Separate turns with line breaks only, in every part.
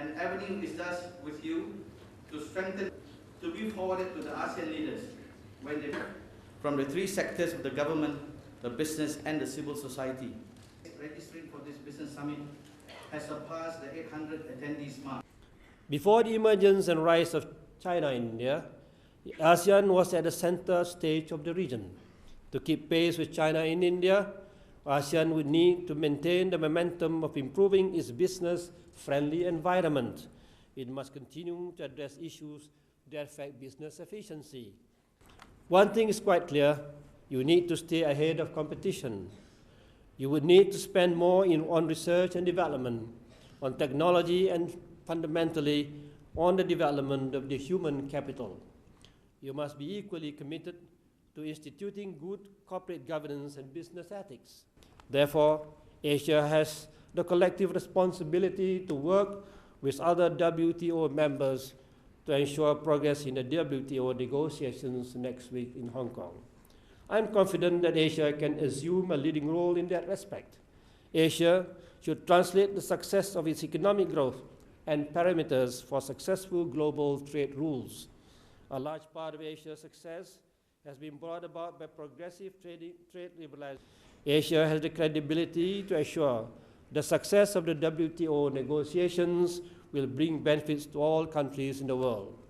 An avenue is thus with you to strengthen, to be forwarded to the ASEAN leaders when they from the three sectors of the government, the business and the civil society. Registering for this business summit has surpassed the 800 attendees mark.
Before the emergence and rise of China and India, ASEAN was at the center stage of the region. To keep pace with China and India, ASEAN would need to maintain the momentum of improving its business-friendly environment. It must continue to address issues that affect business efficiency. One thing is quite clear: you need to stay ahead of competition. You would need to spend more on research and development, on technology, and fundamentally on the development of the human capital. You must be equally committed to instituting good corporate governance and business ethics. Therefore, Asia has the collective responsibility to work with other WTO members to ensure progress in the WTO negotiations next week in Hong Kong. I'm confident that Asia can assume a leading role in that respect. Asia should translate the success of its economic growth and parameters for successful global trade rules. A large part of Asia's success has been brought about by progressive trade liberalization. Asia has the credibility to assure the success of the WTO negotiations will bring benefits to all countries in the world.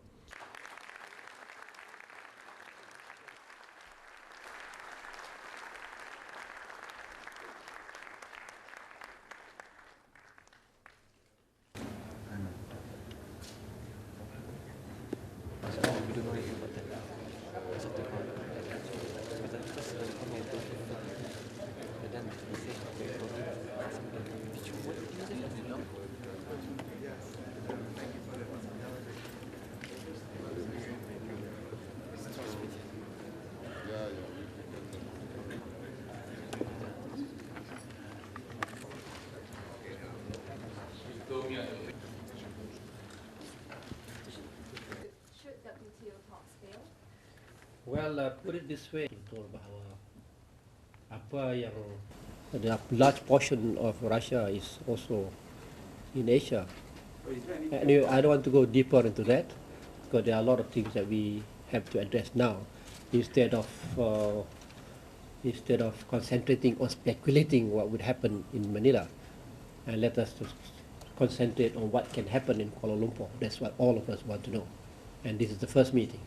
Well, put it this way, the large portion of Russia is also in Asia. Anyway, I don't want to go deeper into that because there are a lot of things that we have to address now instead of concentrating on speculating what would happen in Manila, and let us just concentrate on what can happen in Kuala Lumpur. That's what all of us want to know, and this is the first meeting.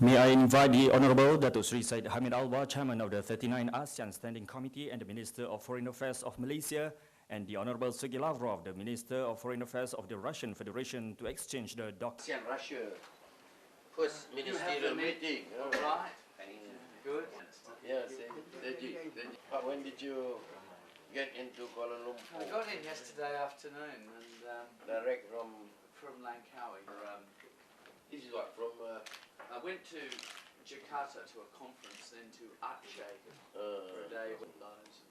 May I invite the Honorable Datuk Sri Syed Hamid Albar, Chairman of the 39 ASEAN Standing Committee and the Minister of Foreign Affairs of Malaysia, and the Honorable Sergei Lavrov, the Minister of Foreign Affairs of the Russian Federation, to exchange the documents.
ASEAN-Russia first ministerial meeting.
Right. Good.
Yes, but when did you get into Kuala Lumpur?
I got in yesterday afternoon and
Direct from
Langkawi.
This is what from.
I went to Jakarta to a conference, then to Aceh for a day with those.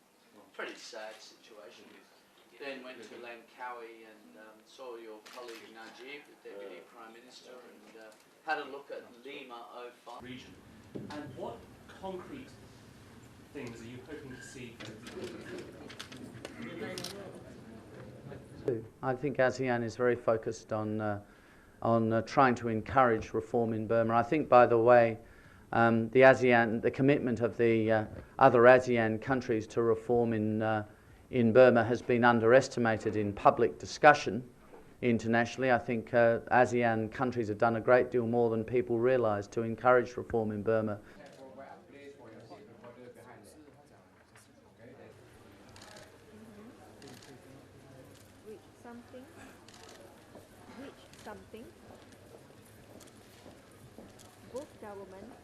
Pretty sad situation. Then went to Langkawi and saw your colleague Najib, the Deputy Prime Minister, and had a look at Lima 05
region. And what concrete things are you hoping to see?
I think ASEAN is very focused on trying to encourage reform in Burma. I think, by the way, the commitment of the other ASEAN countries to reform in Burma has been underestimated in public discussion internationally. I think ASEAN countries have done a great deal more than people realise to encourage reform in Burma.
Both governments